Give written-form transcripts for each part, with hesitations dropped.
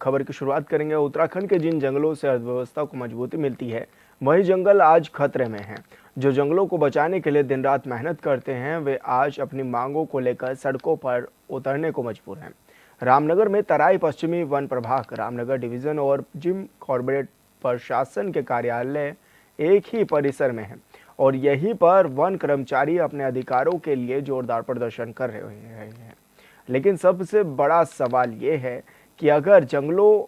खबर की शुरुआत करेंगे। उत्तराखंड के जिन जंगलों से अर्थव्यवस्था को मजबूती मिलती है, वही जंगल आज खतरे में हैं। जो जंगलों को बचाने के लिए दिन रात मेहनत करते हैं, वे आज अपनी मांगों को लेकर सड़कों पर उतरने को मजबूर हैं। रामनगर में तराई पश्चिमी वन प्रभाग, रामनगर डिवीजन और जिम कॉर्पोरेट प्रशासन के कार्यालय एक ही परिसर में हैं और यहीं पर वन कर्मचारी अपने अधिकारों के लिए जोरदार प्रदर्शन कर रहे हैं। लेकिन सबसे बड़ा सवाल ये है कि अगर जंगलों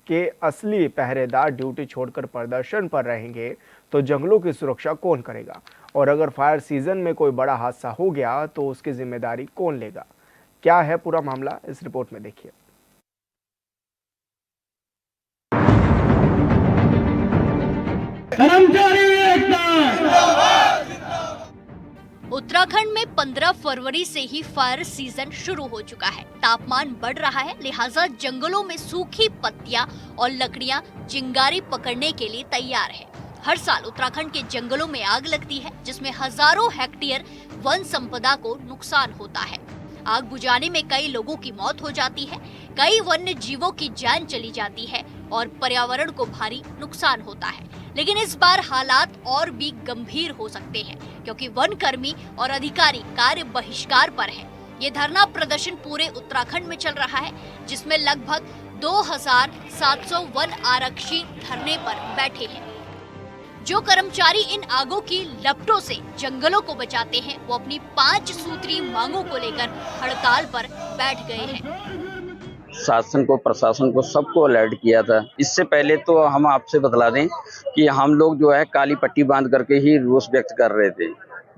के असली पहरेदार ड्यूटी छोड़कर प्रदर्शन पर रहेंगे तो जंगलों की सुरक्षा कौन करेगा, और अगर फायर सीजन में कोई बड़ा हादसा हो गया तो उसकी जिम्मेदारी कौन लेगा। क्या है पूरा मामला, इस रिपोर्ट में देखिए। उत्तराखंड में 15 फरवरी से ही फायर सीजन शुरू हो चुका है। तापमान बढ़ रहा है, लिहाजा जंगलों में सूखी पत्तियां और लकड़ियां चिंगारी पकड़ने के लिए तैयार है। हर साल उत्तराखंड के जंगलों में आग लगती है, जिसमें हजारों हेक्टेयर वन संपदा को नुकसान होता है। आग बुझाने में कई लोगों की मौत हो जाती है, कई वन्य जीवों की जान चली जाती है और पर्यावरण को भारी नुकसान होता है। लेकिन इस बार हालात और भी गंभीर हो सकते हैं, क्योंकि वन कर्मी और अधिकारी कार्य बहिष्कार पर हैं। ये धरना प्रदर्शन पूरे उत्तराखंड में चल रहा है, जिसमें लगभग 2700 वन आरक्षी धरने पर बैठे हैं। जो कर्मचारी इन आगों की लपटों से जंगलों को बचाते हैं, वो अपनी 5 सूत्री मांगों को लेकर हड़ताल पर बैठ गए हैं। शासन को, प्रशासन को, सबको अलर्ट किया था। इससे पहले तो हम आपसे बतला दें कि हम लोग जो है काली पट्टी बांध करके ही रोष व्यक्त कर रहे थे।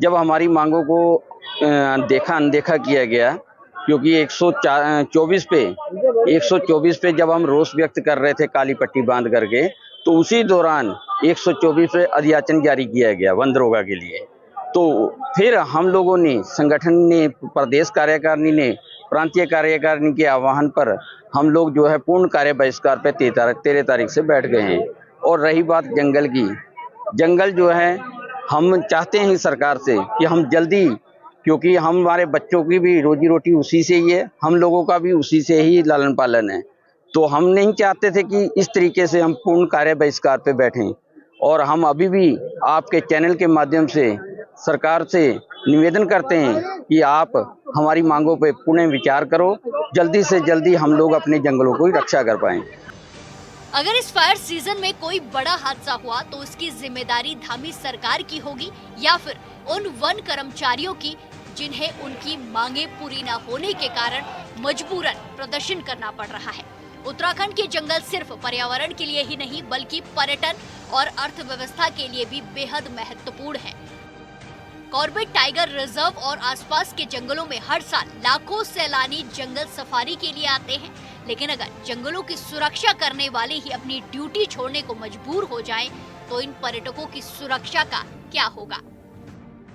जब हमारी मांगों को अनदेखा किया गया, क्योंकि 124 पे जब हम रोष व्यक्त कर रहे थे काली पट्टी बांध करके, तो उसी दौरान 124 पे अधियाचन जारी किया गया वन दरोगा के लिए। तो फिर हम लोगों ने, संगठन ने, प्रदेश कार्यकारिणी ने, प्रांतीय कार्यकारिणी के आह्वान पर हम लोग जो है पूर्ण कार्य बहिष्कार पे 13 तारीख से बैठ गए हैं। और रही बात जंगल की, जंगल जो है हम चाहते हैं सरकार से कि हम जल्दी, क्योंकि हमारे बच्चों की भी रोजी रोटी उसी से ही है, हम लोगों का भी उसी से ही लालन पालन है, तो हम नहीं चाहते थे कि इस तरीके से हम पूर्ण कार्य बहिष्कार पे बैठें। और हम अभी भी आपके चैनल के माध्यम से सरकार से निवेदन करते हैं कि आप हमारी मांगों पे पुनः विचार करो, जल्दी से जल्दी हम लोग अपने जंगलों को रक्षा कर पाएं। अगर इस फायर सीजन में कोई बड़ा हादसा हुआ तो उसकी जिम्मेदारी धामी सरकार की होगी या फिर उन वन कर्मचारियों की जिन्हें उनकी मांगे पूरी न होने के कारण मजबूरन प्रदर्शन करना पड़ रहा है। उत्तराखंड के जंगल सिर्फ पर्यावरण के लिए ही नहीं, बल्कि पर्यटन और अर्थव्यवस्था के लिए भी बेहद महत्वपूर्ण है। कॉर्बेट टाइगर रिजर्व और आसपास के जंगलों में हर साल लाखों सैलानी जंगल सफारी के लिए आते हैं, लेकिन अगर जंगलों की सुरक्षा करने वाले ही अपनी ड्यूटी छोड़ने को मजबूर हो जाएं, तो इन पर्यटकों की सुरक्षा का क्या होगा।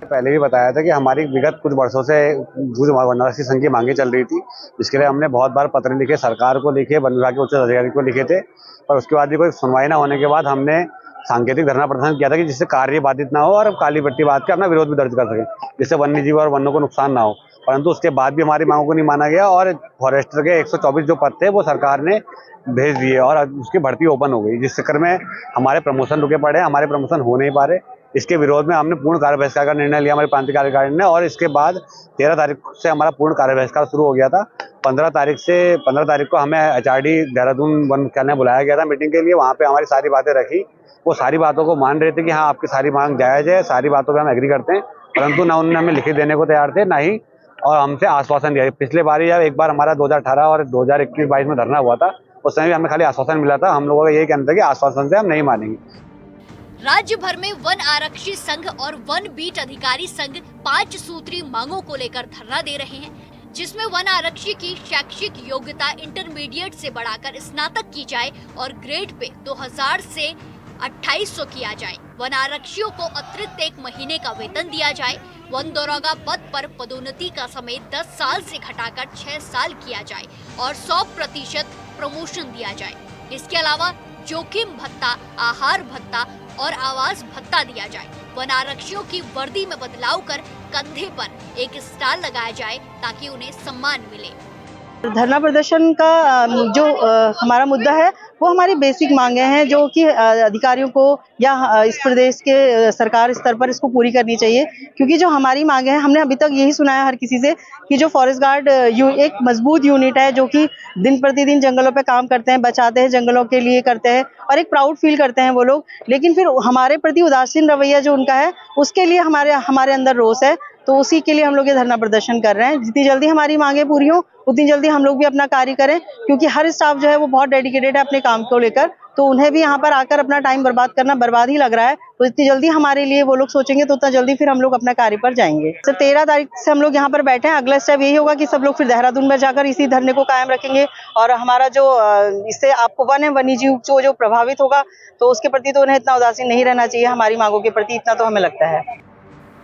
पहले भी बताया था कि हमारी विगत कुछ वर्षों से वनवासी संघ की मांगे चल रही थी, जिसके लिए हमने बहुत बार पत्र लिखे, सरकार को लिखे, वन विभाग के उच्च अधिकारी को लिखे थे, पर उसके बाद भी कोई सुनवाई न होने के बाद हमने सांकेतिक धरना प्रदर्शन किया था कि जिससे कार्य बाधित ना हो और काली पट्टी बांध के अपना विरोध भी दर्ज कर सके, जिससे वन्य जीव और वनों को नुकसान ना हो। परंतु उसके बाद भी हमारी मांगों को नहीं माना गया और फॉरेस्टर के 124 जो पद थे वो सरकार ने भेज दिए और उसकी भर्ती ओपन हो गई, जिस चक्कर में हमारे प्रमोशन रुके पड़े, हमारे प्रमोशन हो नहीं पा रहे। इसके विरोध में हमने पूर्ण कार्य बहिष्कार का निर्णय लिया हमारी प्रांतीय कार्यकारिणी ने, और इसके बाद 13 तारीख से हमारा पूर्ण कार्य बहिष्कार शुरू हो गया था। 15 तारीख को हमें HRD देहरादून वन मुख्यालय में बुलाया गया था मीटिंग के लिए। वहाँ पे हमारी सारी बातें रखी, वो सारी बातों को मान रहे थे कि हाँ आपकी सारी मांग जायज है, सारी बातों पे हम एग्री करते हैं, परंतु ना उन्होंने हमें लिखित देने को तैयार थे, ना ही और हमसे आश्वासन दिया। पिछले बार जब एक बार हमारा 2018 और 2021-22 में धरना हुआ था, उस समय भी हमें खाली आश्वासन मिला था। हम लोगों का यही कहना था कि आश्वासन से हम नहीं मानेंगे। राज्य भर में वन आरक्षी संघ और वन बीट अधिकारी संघ 5 सूत्री मांगों को लेकर धरना दे रहे हैं, जिसमें वन आरक्षी की शैक्षिक योग्यता इंटरमीडिएट से बढ़ाकर स्नातक की जाए और ग्रेड पे 2000 से 2800 किया जाए। वन आरक्षियों को अतिरिक्त 1 महीने का वेतन दिया जाए। वन दरोगा पद पर पदोन्नति का समय 10 साल से घटाकर 6 साल किया जाए और 100% प्रमोशन दिया जाए। इसके अलावा जोखिम भत्ता, आहार भत्ता और आवास भत्ता दिया जाए। वन आरक्षियों की वर्दी में बदलाव कर कंधे पर एक स्टार लगाया जाए ताकि उन्हें सम्मान मिले। धरना प्रदर्शन का जो हमारा मुद्दा है वो हमारी बेसिक मांगे हैं जो कि अधिकारियों को या इस प्रदेश के सरकार स्तर पर इसको पूरी करनी चाहिए, क्योंकि जो हमारी मांगे हैं हमने अभी तक यही सुना है हर किसी से कि जो फॉरेस्ट गार्ड एक मजबूत यूनिट है जो कि दिन प्रतिदिन जंगलों पे काम करते हैं, बचाते हैं, जंगलों के लिए करते हैं और एक प्राउड फील करते हैं वो लोग, लेकिन फिर हमारे प्रति उदासीन रवैया जो उनका है उसके लिए हमारे अंदर रोष है। तो उसी के लिए हम लोग ये धरना प्रदर्शन कर रहे हैं। जितनी जल्दी हमारी मांगे पूरी हो उतनी जल्दी हम लोग भी अपना कार्य करें, क्योंकि हर स्टाफ जो है वो बहुत डेडिकेटेड है अपने काम को लेकर, तो उन्हें भी यहाँ पर आकर अपना टाइम बर्बाद करना बर्बाद ही लग रहा है। तो इतनी जल्दी हमारे लिए वो लोग सोचेंगे तो उतना जल्दी फिर हम लोग अपना कार्य पर जाएंगे। तो 13 तारीख से हम लोग यहाँ पर बैठे हैं। अगला स्टेप यही होगा कि सब लोग फिर देहरादून में जाकर इसी धरने को कायम रखेंगे और हमारा जो इससे आपको वन्य जीव जो प्रभावित होगा तो उसके प्रति तो उन्हें इतना उदासीन नहीं रहना चाहिए हमारी मांगों के प्रति, इतना तो हमें लगता है।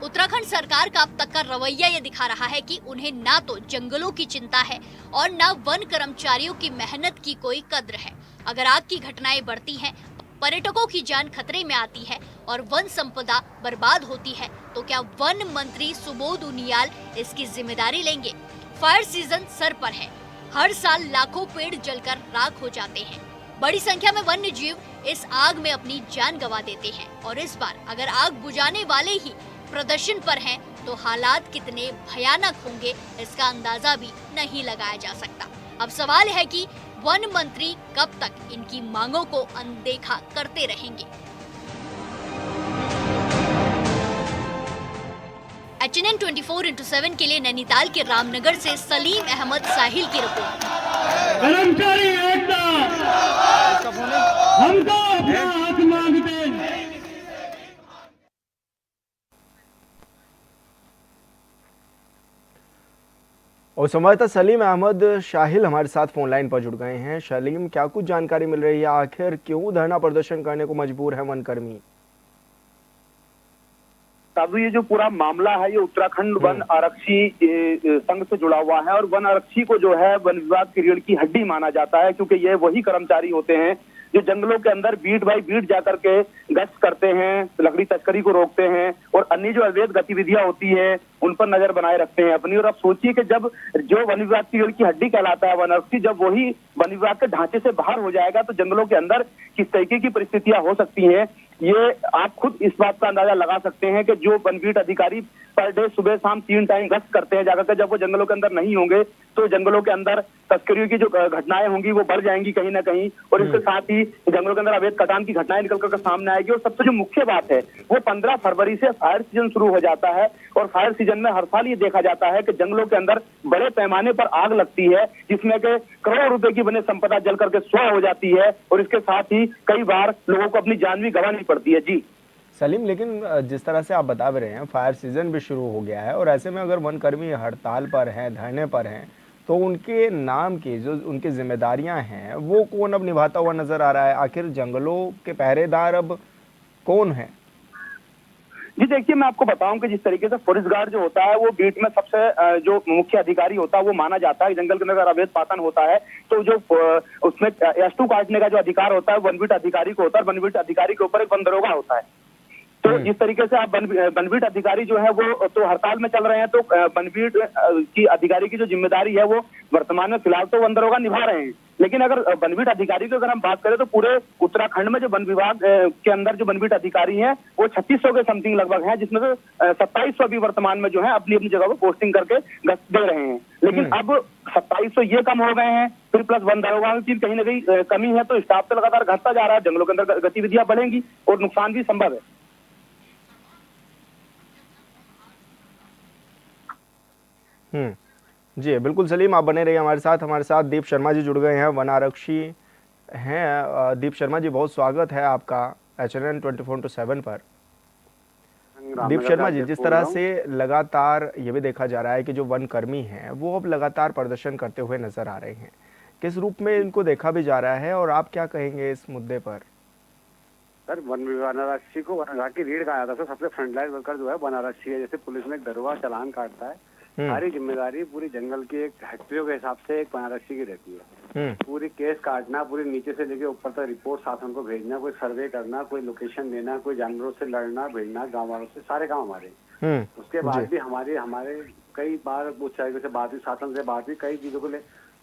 उत्तराखंड सरकार का अब तक का रवैया ये दिखा रहा है कि उन्हें ना तो जंगलों की चिंता है और ना वन कर्मचारियों की मेहनत की कोई कद्र है। अगर आग की घटनाएं बढ़ती हैं, पर्यटकों की जान खतरे में आती है और वन संपदा बर्बाद होती है, तो क्या वन मंत्री सुबोध उनियाल इसकी जिम्मेदारी लेंगे? फायर सीजन सर पर है। हर साल लाखों पेड़ जलकर राख हो जाते हैं। बड़ी संख्या में वन्य जीव इस आग में अपनी जान गंवा देते हैं और इस बार अगर आग बुझाने वाले ही प्रदर्शन पर हैं, तो हालात कितने भयानक होंगे इसका अंदाजा भी नहीं लगाया जा सकता। अब सवाल है कि वन मंत्री कब तक इनकी मांगों को अनदेखा करते रहेंगे। HNN 24x7 के लिए नैनीताल के रामनगर से सलीम अहमद साहिल की रिपोर्ट। कर्मचारी एकता, हमको अपना हक मांगते। और संवाददाता सलीम अहमद शाहिल हमारे साथ फोन लाइन पर जुड़ गए हैं। सलीम, क्या कुछ जानकारी मिल रही है? आखिर क्यों धरना प्रदर्शन करने को मजबूर है वनकर्मी? साधु, ये जो पूरा मामला है ये उत्तराखंड वन आरक्षी संघ से जुड़ा हुआ है और वन आरक्षी को जो है वन विभाग की रीढ़ की हड्डी माना जाता है, क्योंकि ये वही कर्मचारी होते हैं जो जंगलों के अंदर बीट बाई बीट जाकर के गश्त करते हैं, लकड़ी तस्करी को रोकते हैं और अन्य जो अवैध गतिविधियां होती है उन पर नजर बनाए रखते हैं अपनी। और अब सोचिए कि जब जो वन विभाग की रीढ़ की हड्डी कहलाता है वन आरक्षी, जब वही वन विभाग के ढांचे से बाहर हो जाएगा तो जंगलों के अंदर किस तरीके की परिस्थितियां हो सकती हैं, ये आप खुद इस बात का अंदाजा लगा सकते हैं कि जो वनवीट अधिकारी पर डे सुबह शाम 3 टाइम गश्त करते हैं जाकर के, जब वो जंगलों के अंदर नहीं होंगे तो जंगलों के अंदर तस्करियों की जो घटनाएं होंगी वो बढ़ जाएंगी कहीं ना कहीं, और इसके साथ ही जंगलों के अंदर अवैध कटान की घटनाएं निकल कर सामने आएगी। और सबसे जो मुख्य बात है वो 15 फरवरी से फायर सीजन शुरू हो जाता है और फायर सीजन में हर साल ये देखा जाता है कि जंगलों के अंदर बड़े पैमाने पर आग लगती है, जिसमें के करोड़ों रुपए की वन्य संपदा जल करके स्वाह हो जाती है और इसके साथ ही कई बार लोगों को अपनी जान भी गंवानी पड़ती है। जी सलीम, लेकिन जिस तरह से आप बता भी रहे हैं फायर सीजन भी शुरू हो गया है और ऐसे में अगर वनकर्मी हड़ताल पर हैं, धरने पर हैं, तो उनके नाम की जो उनकी जिम्मेदारियां हैं वो कौन अब निभाता हुआ नजर आ रहा है? आखिर जंगलों के पहरेदार अब कौन है? जी देखिए, मैं आपको बताऊं कि जिस तरीके से फॉरेस्ट गार्ड जो होता है वो बीट में सबसे जो मुख्य अधिकारी होता है वो माना जाता है। जंगल के अंदर अवैध पातन होता है तो जो उसमें S2 काटने का जो अधिकार होता है वनवीट अधिकारी को होता है। वनवीट अधिकारी के ऊपर एक वन दरोगा होता है। तो जिस तरीके से आप वनवीट अधिकारी जो है वो तो हड़ताल में चल रहे हैं, तो वनवीट की अधिकारी की जो जिम्मेदारी है वो वर्तमान में फिलहाल तो वन दरोगा निभा रहे हैं। लेकिन अगर वनवीट अधिकारी की अगर हम बात करें तो पूरे उत्तराखंड में जो वन विभाग के अंदर जो वनवीट अधिकारी हैं वो 3600 के समथिंग लगभग हैं, जिसमें से 2700 भी वर्तमान में जो है अपनी अपनी जगह पर पोस्टिंग करके गश्त दे रहे हैं। लेकिन अब 2700 ये कम हो गए हैं, फिर प्लस वन दरोगा की कहीं ना कहीं कमी है, तो स्टाफ तो लगातार घटता जा रहा है। जंगलों के अंदर गतिविधियां बढ़ेंगी और नुकसान भी संभव है। जी बिल्कुल सलीम, आप बने रहिए हमारे साथ दीप शर्मा जी जुड़ गए हैं, वन आरक्षी हैं। दीप शर्मा जी, बहुत स्वागत है आपका HNN 24x7 पर। दीप शर्मा जी, जिस तरह से लगातार ये भी देखा जा रहा है कि जो वन कर्मी हैं वो अब लगातार प्रदर्शन करते हुए नजर आ रहे हैं, किस रूप में इनको देखा भी जा रहा है और आप क्या कहेंगे इस मुद्दे पर? सर, वन विभाग आरक्षी को वन विभाग की रीढ़ कहा जाता है। सबसे फ्रंटलाइन वर्कर जो है वन आरक्षी है। जैसे पुलिस में एक दरोगा चालान काटता है, सारी जिम्मेदारी पूरी जंगल की एक हेक्टरियों के हिसाब से एक वन आरक्षी की रहती है। पूरी केस काटना, पूरी नीचे से लेके ऊपर तक रिपोर्ट शासन को भेजना, कोई सर्वे करना, कोई लोकेशन देना, कोई जानवरों से लड़ना भिड़ना, गाँव वालों से, सारे काम हमारे। उसके बाद भी हमारे कई बार उच्च से बात हुई, शासन से बात हुई, कई चीजों को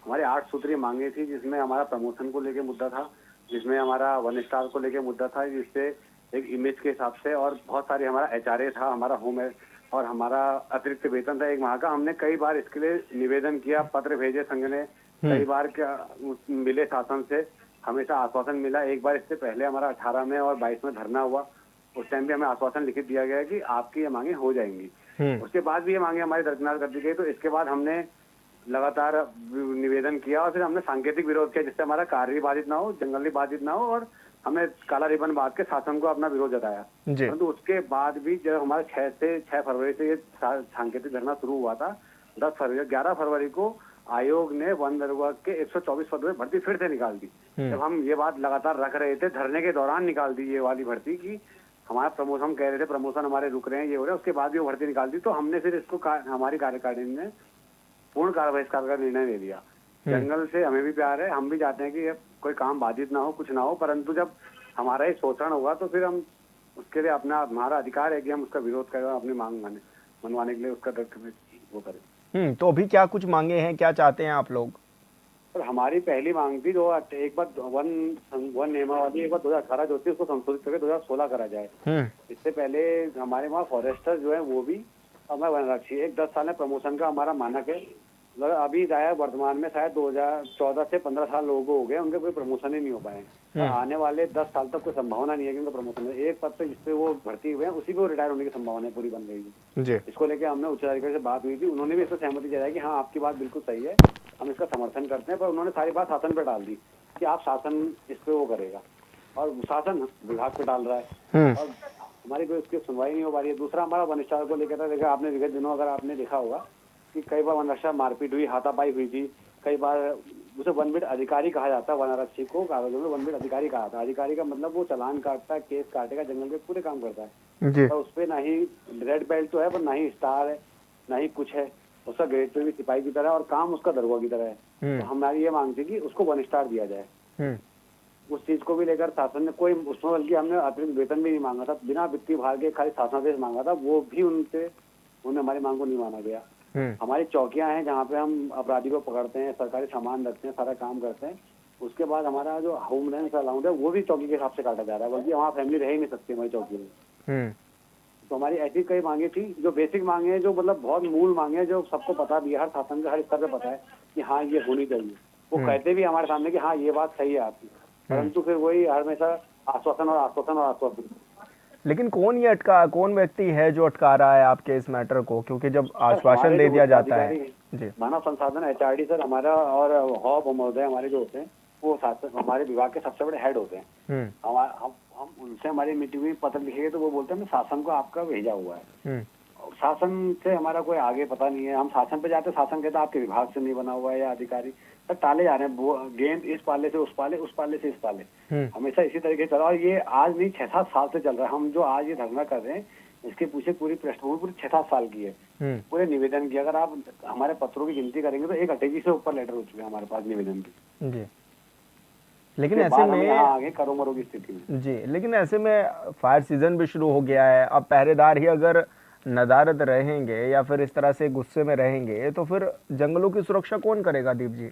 हमारी 8 सूत्रीय मांगे थी, जिसमें हमारा प्रमोशन को लेके मुद्दा था, जिसमें हमारा 1 स्टार को लेके मुद्दा था, जिससे एक इमेज के हिसाब से, और बहुत सारी हमारा एचआरए था, हमारा होम है, और हमारा अतिरिक्त वेतन था 1 माह का। हमने कई बार इसके लिए निवेदन किया, पत्र भेजे संघ ने, कई बार क्या मिले शासन से, हमेशा आश्वासन मिला। एक बार इससे पहले हमारा 18 में और 22 में धरना हुआ, उस टाइम भी हमें आश्वासन लिखित दिया गया कि आपकी ये मांगे हो जाएंगी। उसके बाद भी ये मांगे हमारी दरकिनार कर दी गई। तो इसके बाद हमने लगातार निवेदन किया और फिर हमने सांकेतिक विरोध किया, जिससे हमारा कार्य भी बाधित ना हो, जंगल भी बाधित ना हो, और हमने काला रिबन बांध के शासन को अपना विरोध जताया। परंतु उसके बाद भी जब हमारे 6 फरवरी से ये सांकेतिक धरना शुरू हुआ था, 11 फरवरी को आयोग ने वन विभाग के 124 पदों में भर्ती फिर से निकाल दी। जब हम ये बात लगातार रख रहे थे, धरने के दौरान निकाल दी ये वाली भर्ती की हमारा प्रमोशन, हम कह रहे थे प्रमोशन हमारे रुक रहे हैं, ये हो रहा है, उसके बाद भी वो भर्ती निकाल दी। तो हमने फिर इसको हमारी कार्यकारिणी ने पूर्ण कार्य बहिष्कार का निर्णय ले लिया। जंगल से हमें भी प्यार है, हम भी चाहते हैं कि कोई काम बाधित ना हो, कुछ ना हो, परंतु जब हमारा ही शोषण होगा तो फिर हम उसके लिए हमारा अधिकार है कि हम उसका विरोध करें, अपनी मांग मनवाने के लिए उसका वो करें। तो अभी क्या कुछ मांगे हैं, क्या चाहते हैं आप लोग? और हमारी पहली मांग थी, जो एक बार वन नियमावली एक बार 2018 जो थी उसको संशोधित करके 2016 करा जाए। इससे पहले हमारे वहाँ फॉरेस्टर जो है वो भी हमारे वनरक्षी, एक 10 साल में प्रमोशन का हमारा मानक है। मतलब अभी जाए वर्तमान में शायद 2014 से 15 साल लोगों को हो गए, उनके कोई प्रमोशन ही नहीं हो पाए। और आने वाले 10 साल तक कोई संभावना नहीं है कि उनका प्रमोशन है। एक पद पे जिसपे वो भर्ती हुए हैं उसी पे वो रिटायर होने की संभावना पूरी बन गई है। इसको लेके हमने उच्च अधिकारी से बात हुई थी, उन्होंने भी इसको सहमति जताई कि हाँ आपकी बात बिल्कुल सही है, हम इसका समर्थन करते हैं। पर उन्होंने सारी बात शासन पे डाल दी कि आप शासन इस पे वो करेगा, और शासन विभाग पे डाल रहा है, और हमारी कोई उसकी सुनवाई नहीं हो पा रही है। दूसरा हमारा वन स्टार को लेकर था, देखा आपने विगत दिनों अगर आपने देखा होगा कि कई बार वन रक्षा मारपीट हुई, हाथापाई हुई थी, कई बार उसे वनबिट अधिकारी कहा जाता है, वन आरक्षी को कागजों में वनबिट अधिकारी कहा था। अधिकारी का मतलब वो चालान काटता है, केस काटेगा, जंगल के पूरे काम करता है। तो उस पर ना ही रेड बेल्ट तो है, पर ना ही स्टार है, ना ही कुछ है, उसका ग्रेड पे भी सिपाही की तरह और काम उसका दरोगा की तरह है। तो हमारी ये मांग थी कि उसको 1 स्टार दिया जाए। उस चीज को भी लेकर शासन ने कोई उसमें, बल्कि हमने अतिरिक्त वेतन भी नहीं मांगा था, बिना वित्तीय भार के खाली शासनादेश मांगा था, वो भी उन्होंने हमारी मांग को नहीं माना गया। हमारी चौकियां हैं जहाँ पे हम अपराधी को पकड़ते हैं, सरकारी सामान रखते हैं, सारा काम करते हैं। उसके बाद हमारा जो होम रेंज अलाउंड है वो भी चौकी के हिसाब से काटा जा रहा है, बल्कि वहाँ फैमिली रह ही नहीं सकती हमारी चौकी में। तो हमारी ऐसी कई मांगे थी जो बेसिक मांगे हैं, जो मतलब बहुत मूल मांगे हैं, जो सबको पता भी है, हर शासन का हर स्तर पे पता है कि हाँ ये होनी चाहिए। वो कहते भी हमारे सामने कि हाँ ये बात सही है आपकी, परंतु फिर वही हमेशा आश्वासन और आश्वासन और आश्वासन। लेकिन कौन व्यक्ति है जो अटका रहा है आपके इस मैटर को? क्योंकि जब आश्वासन दे दिया जाता है जी, मानव संसाधन एचआरडी सर हमारा और हॉप महोदय हमारे जो होते हैं वो हमारे विभाग के सबसे बड़े हेड होते हैं। हम उनसे हमारी मीटिंग में पत्र लिखेंगे तो वो बोलते हैं शासन को आपका भेजा हुआ है, शासन से हमारा कोई आगे पता नहीं है। हम शासन पे जाते, शासन कहता है आपके विभाग से नहीं बना हुआ है, या अधिकारी सर टाले जा रहे हैं, गेंद इस पाले से उस पाले, उस पाले से इस पाले, हमेशा इसी तरीके से चला। और ये आज नहीं 6-7 साल से चल रहा है। हम जो आज ये धरना कर रहे हैं इसके पीछे पूरी पृष्ठभूमि पूरी 6-7 साल की है। पूरे निवेदन की अगर आप हमारे पत्रों की गिनती करेंगे तो 1/28 से ऊपर लेटर हो चुके हैं हमारे पास निवेदन की जी। लेकिन ऐसे में आगे करो मरो की स्थिति में जी, लेकिन ऐसे में फायर सीजन भी शुरू हो गया है। अब पहरेदार ही अगर नदारद रहेंगे या फिर इस तरह से गुस्से में रहेंगे तो फिर जंगलों की सुरक्षा कौन करेगा? दीप जी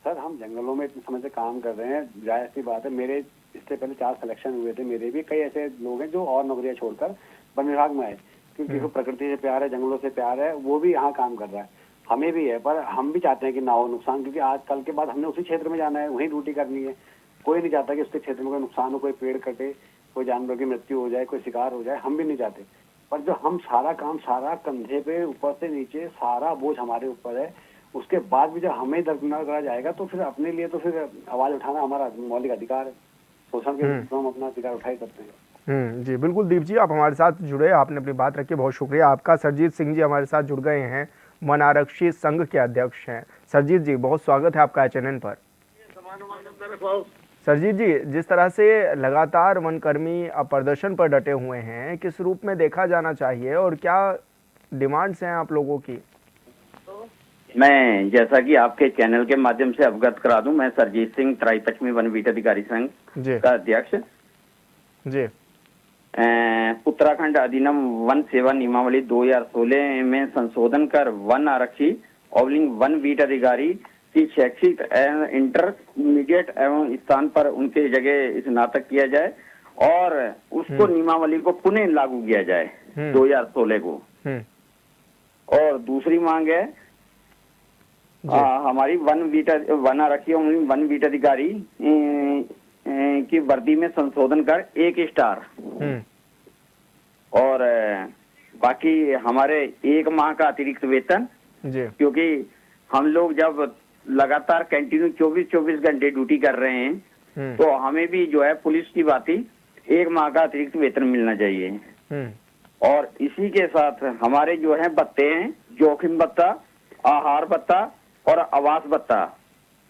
सर, हम जंगलों में इतने समय से काम कर रहे हैं, जाहिर सी बात है मेरे इससे पहले 4 सिलेक्शन हुए थे, मेरे भी कई ऐसे लोग हैं जो और नौकरियां छोड़कर वन विभाग में आए, क्योंकि वो प्रकृति से प्यार है, जंगलों से प्यार है, वो भी यहाँ काम कर रहा है, हमें भी है। पर हम भी चाहते हैं कि ना हो नुकसान, क्योंकि आज कल के बाद हमने उसी क्षेत्र में जाना है, वहीं ड्यूटी करनी है। कोई नहीं चाहता कि उसके क्षेत्र में कोई नुकसान हो, कोई पेड़ कटे, कोई जानवर की मृत्यु हो जाए, कोई शिकार हो जाए, हम भी नहीं चाहते। पर जो हम सारा काम सारा कंधे पे ऊपर से नीचे सारा बोझ हमारे ऊपर है, उसके बाद भी जब हमें दरकिनार करा जाएगा तो फिर अपने लिए तो फिर आवाज उठाना हमारा मौलिक अधिकार है। शोषण के विरुद्ध हम अपना अधिकार उठा ही सकते हैं। जी बिल्कुल दीप जी, आप हमारे साथ जुड़े, आपने अपनी बात रखी, बहुत शुक्रिया आपका। सरजीत सिंह जी हमारे साथ जुड़ गए हैं, वन आरक्षी संघ के अध्यक्ष हैं। सरजीत जी बहुत स्वागत है आपका चैनल पर। सरजीत जी, जिस तरह से लगातार वनकर्मी प्रदर्शन पर डटे हुए हैं, किस रूप में देखा जाना चाहिए और क्या डिमांड्स हैं आप लोगों की? मैं जैसा कि आपके चैनल के माध्यम से अवगत करा दूं, मैं सरजीत सिंह तराई पश्चिमी वन बीट अधिकारी संघ का अध्यक्ष जी। उत्तराखंड अधिनियम वन सेवा नियमावली 2016 में संशोधन कर वन आरक्षी / वन बीट अधिकारी कि शैक्षिक एवं इंटरमीडिएट एवं स्थान पर उनके जगह स्नातक किया जाए और उसको नियमावली को पुनः लागू किया जाए 2016 को। और दूसरी मांग है हमारी वन आरक्षी वन बीट अधिकारी की वर्दी में संशोधन कर 1 स्टार और बाकी हमारे 1 माह का अतिरिक्त वेतन जी। क्योंकि हम लोग जब लगातार कंटिन्यू 24 घंटे ड्यूटी कर रहे हैं तो हमें भी जो है पुलिस की भांति 1 माह का अतिरिक्त वेतन मिलना चाहिए। और इसी के साथ हमारे जो है भत्ते हैं जोखिम भत्ता, आहार भत्ता और आवास भत्ता,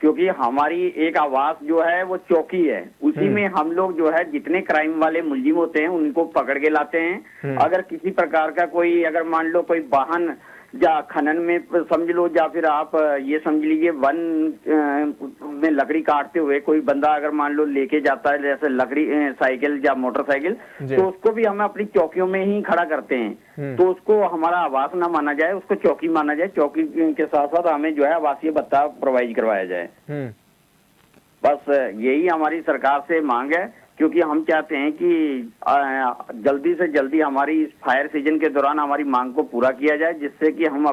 क्योंकि हमारी एक आवास जो है वो चौकी है, उसी में हम लोग जो है जितने क्राइम वाले मुलजिम होते हैं उनको पकड़ के लाते हैं। अगर किसी प्रकार का कोई अगर मान लो कोई वाहन या खनन में समझ लो या फिर आप ये समझ लीजिए वन में लकड़ी काटते हुए कोई बंदा अगर मान लो लेके जाता है जैसे लकड़ी साइकिल या मोटरसाइकिल, तो उसको भी हम अपनी चौकियों में ही खड़ा करते हैं। तो उसको हमारा आवास ना माना जाए, उसको चौकी माना जाए। चौकी के साथ साथ हमें जो है आवासीय भत्ता प्रोवाइड करवाया जाए। बस यही हमारी सरकार से मांग है, क्योंकि हम चाहते हैं कि जल्दी से जल्दी हमारी इस फायर सीजन के दौरान हमारी मांग को पूरा किया जाए, जिससे कि हम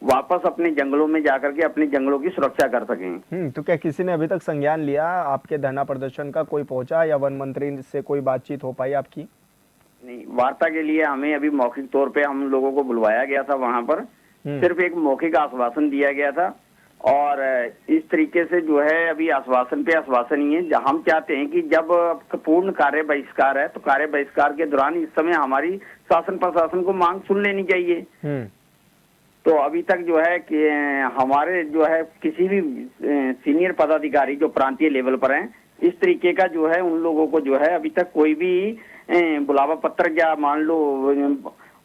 वापस अपने जंगलों में जाकर के अपने जंगलों की सुरक्षा कर सकें। तो क्या किसी ने अभी तक संज्ञान लिया आपके धरना प्रदर्शन का? कोई पहुंचा या वन मंत्री से कोई बातचीत हो पाई आपकी? नहीं, वार्ता के लिए हमें अभी मौखिक तौर पे हम लोगों को बुलवाया गया था, वहां पर सिर्फ एक मौखिक आश्वासन दिया गया था और इस तरीके से जो है अभी आश्वासन पे आश्वासन ही है। हम चाहते हैं कि जब पूर्ण कार्य बहिष्कार है तो कार्य बहिष्कार के दौरान इस समय हमारी शासन प्रशासन को मांग सुन लेनी चाहिए। तो अभी तक जो है कि हमारे जो है किसी भी सीनियर पदाधिकारी जो प्रांतीय लेवल पर हैं, इस तरीके का जो है उन लोगों को जो है अभी तक कोई भी बुलावा पत्र या मान लो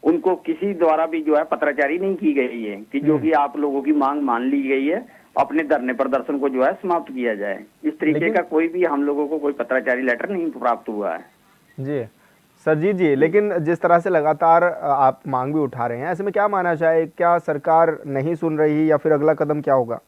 उनको किसी द्वारा भी जो है पत्राचारी नहीं की गई है कि जो कि आप लोगों की मांग मान ली गई है, अपने धरने प्रदर्शन को जो है समाप्त किया जाए। इस तरीके का कोई भी हम लोगों को कोई पत्राचारी लेटर नहीं प्राप्त हुआ है। जी सरजीत जी, लेकिन जिस तरह से लगातार आप मांग भी उठा रहे हैं, ऐसे में क्या माना जाए, क्या सरकार नहीं सुन रही या फिर अगला कदम क्या होगा?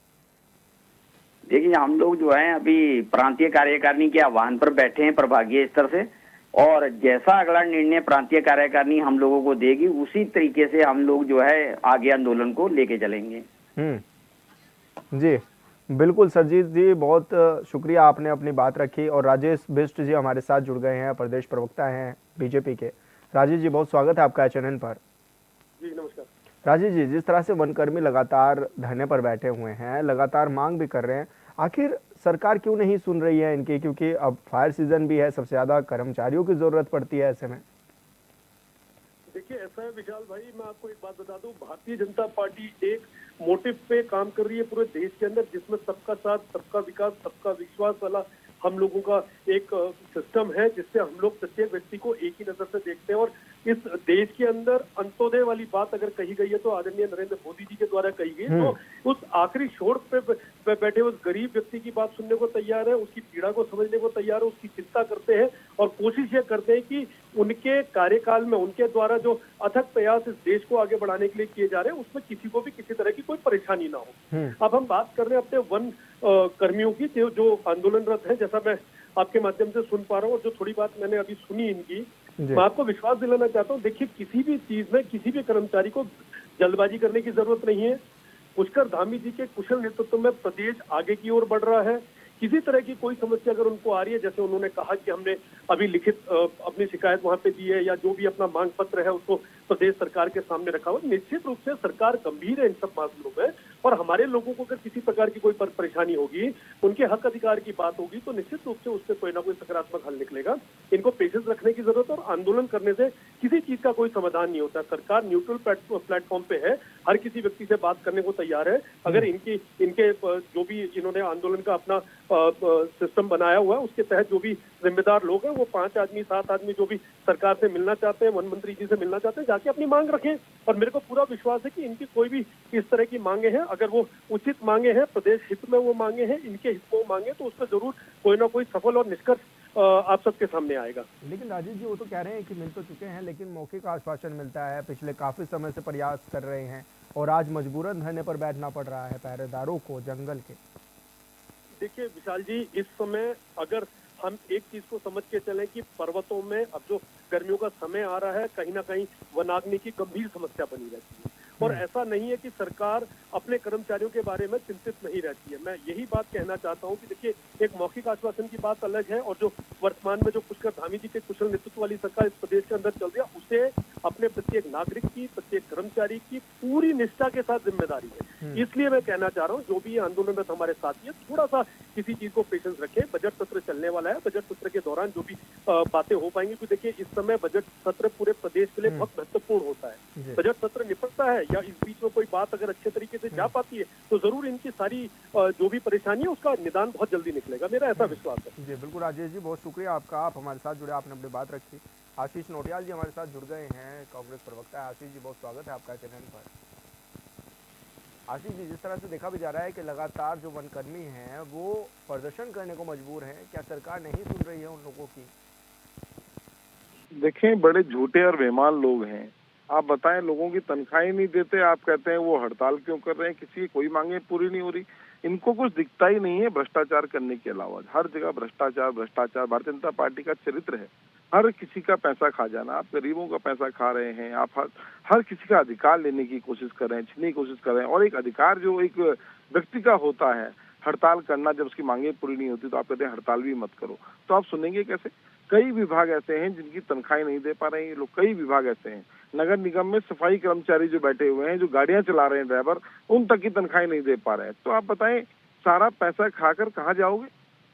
देखिए, हम लोग जो है अभी प्रांतीय कार्यकारिणी के आह्वान पर बैठे हैं प्रभागीय स्तर से, और जैसा अगला निर्णय प्रांतीय कार्यकारिणी हम लोगों को देगी उसी तरीके से हम लोग जो है आगे आंदोलन को लेके चलेंगे। जी बिल्कुल सरजीत जी, बहुत शुक्रिया, आपने अपनी बात रखी। और राजेश बिष्ट जी हमारे साथ जुड़ गए हैं, प्रदेश प्रवक्ता हैं बीजेपी के। राजेश जी, बहुत स्वागत है आपका चैनल पर। जी नमस्कार। राजेश जी, जिस तरह से वनकर्मी लगातार धरने पर बैठे हुए हैं, लगातार मांग भी कर रहे हैं, आखिर सरकार क्यों नहीं सुन रही है इनकी? क्योंकि अब फायर सीजन भी है, सबसे ज्यादा कर्मचारियों की जरूरत पड़ती है ऐसे में। देखिए, ऐसा है विशाल भाई, मैं आपको एक बात बता दूं, भारतीय जनता पार्टी एक मोटिव पे काम कर रही है पूरे देश के अंदर, जिसमें सबका साथ, सबका विकास, सबका विश्वास वाला हम लोगों का एक सिस्टम है, जिससे हम लोग प्रत्येक व्यक्ति को एक ही नजर से देखते हैं। और इस देश के अंदर अंत्योदय वाली बात अगर कही गई है तो आदरणीय नरेंद्र मोदी जी के द्वारा कही गई, तो उस आखिरी छोर पे बैठे उस गरीब व्यक्ति की बात सुनने को तैयार है, उसकी पीड़ा को समझने को तैयार है, उसकी चिंता करते हैं और कोशिश ये करते हैं कि उनके कार्यकाल में उनके द्वारा जो अथक प्रयास इस देश को आगे बढ़ाने के लिए किए जा रहे हैं उसमें किसी को भी किसी तरह की कोई परेशानी ना हो। अब हम बात कर रहे हैं अपने वन कर्मियों की जो आंदोलनरत है, जैसा मैं आपके माध्यम से सुन पा रहा हूँ और जो थोड़ी बात मैंने अभी सुनी इनकी, मैं आपको विश्वास दिलाना चाहता हूँ। देखिए, किसी भी चीज में किसी भी कर्मचारी को जल्दबाजी करने की जरूरत नहीं है। पुष्कर धामी जी के कुशल नेतृत्व में प्रदेश आगे की ओर बढ़ रहा है। किसी तरह की कोई समस्या अगर उनको आ रही है, जैसे उन्होंने कहा कि हमने अभी लिखित अपनी शिकायत वहां पे दी है या जो भी अपना मांग पत्र है उसको प्रदेश सरकार के सामने रखा हुआ, निश्चित रूप से सरकार गंभीर है इन सब मामलों में। और हमारे लोगों को अगर किसी प्रकार की कोई परेशानी होगी, उनके हक अधिकार की बात होगी, तो निश्चित रूप से उससे कोई ना कोई सकारात्मक हल निकलेगा। इनको पेशेंस रखने की जरूरत है और आंदोलन करने से किसी चीज का कोई समाधान नहीं होता। सरकार न्यूट्रल प्लेटफॉर्म पे है, हर किसी व्यक्ति से बात करने को तैयार है। अगर इनके जो भी इन्होंने आंदोलन का अपना सिस्टम बनाया हुआ है उसके तहत जो भी जिम्मेदार लोग हैं, वो 5 आदमी 7 आदमी जो भी सरकार से मिलना चाहते हैं, वन मंत्री जी से मिलना चाहते हैं, जाके अपनी मांग रखें। और मेरे को पूरा विश्वास है कि इनकी कोई भी इस तरह की मांगे हैं, अगर वो उचित मांगे हैं, प्रदेश हित में वो मांगे हैं, इनके हित में वो मांगे, तो उसमें जरूर कोई ना कोई सफल और निष्कर्ष आप सबके सामने आएगा। लेकिन राजीव जी, वो तो कह रहे हैं कि मिल तो चुके हैं, लेकिन मौखिक आश्वासन मिलता है, पिछले काफी समय से प्रयास कर रहे हैं, और आज मजबूरन धरने पर बैठना पड़ रहा है पहरेदारों को जंगल के। देखिए विशाल जी, इस समय अगर हम एक चीज को समझ के चलें कि पर्वतों में अब जो गर्मियों का समय आ रहा है, कहीं ना कहीं वनाग्नि की गंभीर समस्या बनी रहती है। और ऐसा नहीं है कि सरकार अपने कर्मचारियों के बारे में चिंतित नहीं रहती है। मैं यही बात कहना चाहता हूं कि देखिए, एक मौखिक आश्वासन की बात अलग है, और जो वर्तमान में जो पुष्कर धामी जी के कुशल नेतृत्व वाली सरकार इस प्रदेश के अंदर चल रही है, उसे अपने प्रत्येक नागरिक की, प्रत्येक कर्मचारी की पूरी निष्ठा के साथ जिम्मेदारी है। इसलिए मैं कहना चाह रहा हूँ, जो भी ये आंदोलनरत हमारे साथी है, थोड़ा सा किसी चीज को पेशेंस रखें। बजट सत्र चलने वाला है, बजट सत्र के दौरान जो भी बातें हो पाएंगी, क्योंकि देखिए इस समय बजट सत्र पूरे प्रदेश के लिए बहुत महत्वपूर्ण होता है। बजट सत्र निपटता है या इस बीच में कोई बात अगर अच्छे तरीके से जा पाती है, तो जरूर इनकी सारी जो भी परेशानी है उसका निदान बहुत जल्दी निकलेगा, मेरा ऐसा विश्वास है। जी बिल्कुल राजेश जी, बहुत शुक्रिया आपका, आप हमारे साथ जुड़े, आपने अपनी बात रखी। आशीष नोटियाल जी हमारे साथ जुड़ गए हैं, कांग्रेस प्रवक्ता है। आशीष जी, बहुत स्वागत है आपका चैनल पर। आशीष जी, जिस तरह से देखा भी जा रहा है कि लगातार जो वनकर्मी हैं वो प्रदर्शन करने को मजबूर हैं, क्या सरकार नहीं सुन रही है उन लोगों की? देखें, बड़े झूठे और बेईमान लोग हैं। आप बताएं, लोगों की तनख्वाहें नहीं देते, आप कहते हैं वो हड़ताल क्यों कर रहे हैं? किसी की कोई मांगे पूरी नहीं हो रही। इनको कुछ दिखता ही नहीं है भ्रष्टाचार करने के अलावा। हर जगह भ्रष्टाचार भ्रष्टाचार भारतीय जनता पार्टी का चरित्र है। हर किसी का पैसा खा जाना, आप गरीबों का पैसा खा रहे हैं, आप हर किसी का अधिकार लेने की कोशिश कर रहे हैं, छीनने की कोशिश कर रहे हैं। और एक अधिकार जो एक व्यक्ति का होता है, हड़ताल करना, जब उसकी मांगे पूरी नहीं होती तो आप कहते हैं हड़ताल भी मत करो, तो आप सुनेंगे कैसे? कई विभाग ऐसे हैं जिनकी तनख्वाहें नहीं दे पा रहे हैं ये लोग। कई विभाग ऐसे हैं, नगर निगम में सफाई कर्मचारी जो बैठे हुए हैं, जो गाड़ियां चला रहे हैं ड्राइवर, उन तक की तनख्वाहें नहीं दे पा रहे हैं। तो आप बताएं, सारा पैसा खाकर कहाँ जाओगे?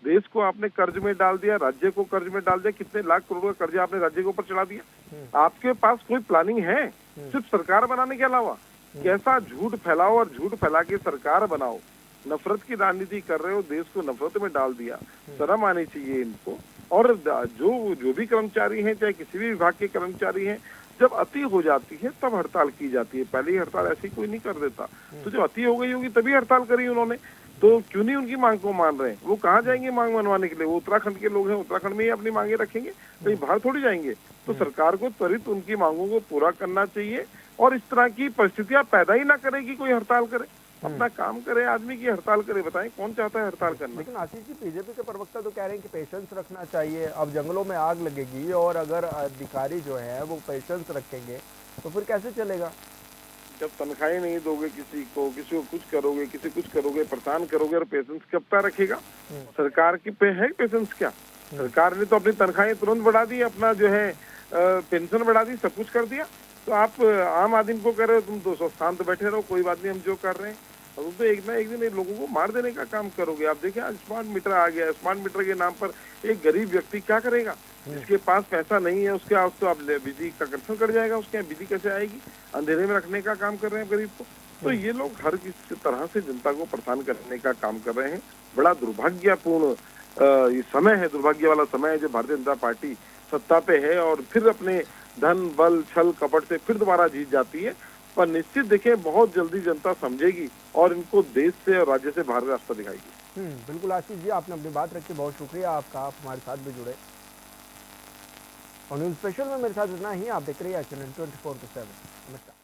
देश को आपने कर्ज में डाल दिया, राज्य को कर्ज में डाल दिया। कितने लाख करोड़ का कर्ज आपने राज्य के ऊपर चढ़ा दिया। आपके पास कोई प्लानिंग है सिर्फ सरकार बनाने के अलावा? कैसा झूठ फैलाओ और झूठ फैला के सरकार बनाओ। नफरत की राजनीति कर रहे हो, देश को नफरत में डाल दिया। शर्म आनी चाहिए इनको। और जो भी कर्मचारी हैं, चाहे किसी भी विभाग के कर्मचारी हैं, जब अति हो जाती है तब हड़ताल की जाती है। पहले ही हड़ताल ऐसी कोई नहीं कर देता। तो जब अति हो गई होगी तभी हड़ताल करी उन्होंने, तो क्यों नहीं उनकी मांग को मान रहे हैं? वो कहाँ जाएंगे मांग मनवाने के लिए? वो उत्तराखंड के लोग हैं, उत्तराखंड में ही अपनी मांगे रखेंगे, कहीं बाहर थोड़ी जाएंगे। तो सरकार को त्वरित उनकी मांगों को पूरा करना चाहिए और इस तरह की परिस्थितियां पैदा ही ना करे कि कोई हड़ताल करे। अपना काम करे आदमी की हड़ताल करे। बताएं, कौन चाहता है हड़ताल करना? लेकिन आशीष जी, बीजेपी के प्रवक्ता तो कह रहे हैं कि पेशेंस रखना चाहिए। अब जंगलों में आग लगेगी और अगर अधिकारी जो है वो पेशेंस रखेंगे तो फिर कैसे चलेगा? जब तनख्वाहें नहीं दोगे किसी को कुछ करोगे, किसी कुछ करोगे, परेशान करोगे, और पेशेंस कब तक रखेगा? सरकार की पे है पेशेंस क्या? सरकार ने तो अपनी तनख्वाहें तुरंत बढ़ा दी, अपना जो है पेंशन बढ़ा दी, सब कुछ कर दिया। तो आप आम आदमी को कह रहे हो तुम 200 शांत बैठे रहो, कोई बात नहीं, हम जो कर रहे हैं। और तुम तो एक ना एक दिन इन लोगों को मार देने का काम करोगे। आप देखिए, आज स्मार्ट मीटर आ गया है। स्मार्ट मीटर के नाम पर एक गरीब व्यक्ति क्या करेगा? जिसके पास पैसा नहीं है उसके आप तो आप बिजली का कनेक्शन कट जाएगा, उसके यहाँ बिजली कैसे आएगी? अंधेरे में रखने का काम कर रहे हैं गरीब को। तो ये लोग हर किसी तरह से जनता को परेशान करने का काम कर रहे हैं। बड़ा दुर्भाग्यपूर्ण ये समय है, दुर्भाग्य वाला समय है, जब भारतीय जनता पार्टी सत्ता पे है और फिर अपने धन बल छल कपट से फिर दोबारा जीत जाती है। पर निश्चित देखें, बहुत जल्दी जनता समझेगी और इनको देश से और राज्य से बाहर का रास्ता दिखाएगी। बिल्कुल आशीष जी, आपने अपनी बात रखी, बहुत शुक्रिया आपका, आप हमारे साथ भी जुड़े। और न्यूज़ स्पेशल में मेरे साथ इतना ही। आप देख रहे हैं चैनल 24/7। नमस्कार।